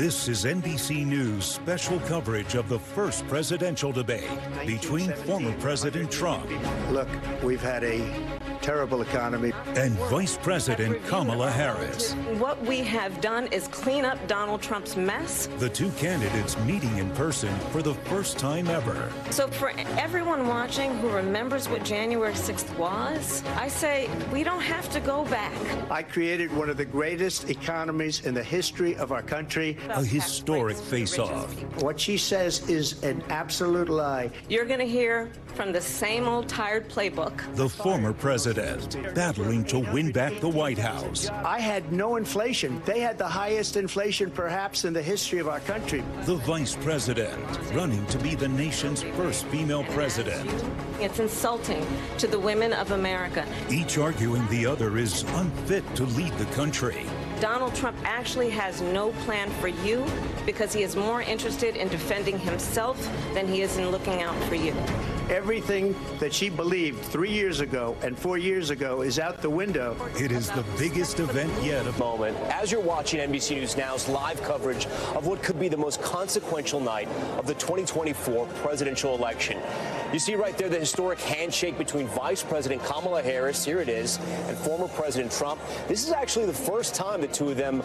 This is NBC News special coverage of the first presidential debate between former President Trump. Look, we've had a terrible economy. And Vice President Kamala Harris. What we have done is clean up Donald Trump's mess. The two candidates meeting in person for the first time ever. So for everyone watching who remembers what January 6th was, I say we don't have to go back. I created one of the greatest economies in the history of our country. A historic face-off. What she says is an absolute lie. You're going to hear from the same old tired playbook. The former president battling to win back the White House. I had no inflation. They had the highest inflation perhaps in the history of our country. The vice president running to be the nation's first female president. It's insulting to the women of America. Each arguing the other is unfit to lead the country. Donald Trump actually has no plan for you because he is more interested in defending himself than he is in looking out for you. Everything that she believed 3 years ago and 4 years ago is out the window. It is the biggest event yet. Moment as you're watching NBC News Now's live coverage of what could be the most consequential night of the 2024 presidential election. You see right there the historic handshake between Vice President Kamala Harris, here it is, and former President Trump. This is actually the first time the two of them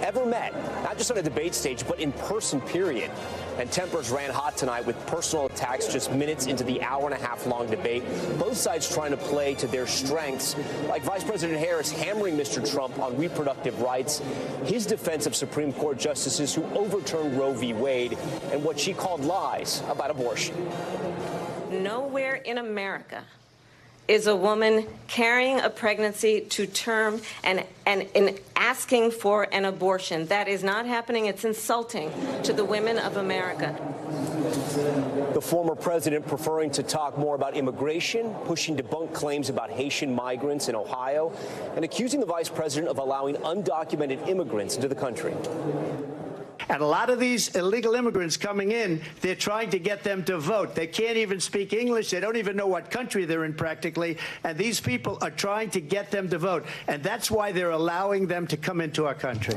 ever met, not just on a debate stage, but in person, period. And tempers ran hot tonight with personal attacks just minutes into the hour-and-a-half-long debate. Both sides trying to play to their strengths, like Vice President Harris hammering Mr. Trump on reproductive rights, his defense of Supreme Court justices who overturned Roe v. Wade, and what she called lies about abortion. Nowhere in America is a woman carrying a pregnancy to term and asking for an abortion. That is not happening. It's insulting to the women of America. The former president preferring to talk more about immigration, pushing debunked claims about Haitian migrants in Ohio, and accusing the vice president of allowing undocumented immigrants into the country. And a lot of these illegal immigrants coming in, they're trying to get them to vote. They can't even speak English. They don't even know what country they're in practically. And these people are trying to get them to vote. And that's why they're allowing them to come into our country.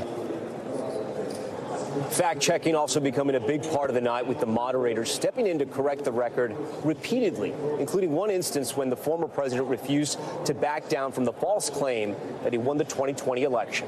Fact-checking also becoming a big part of the night, with the moderators stepping in to correct the record repeatedly, including one instance when the former president refused to back down from the false claim that he won the 2020 election.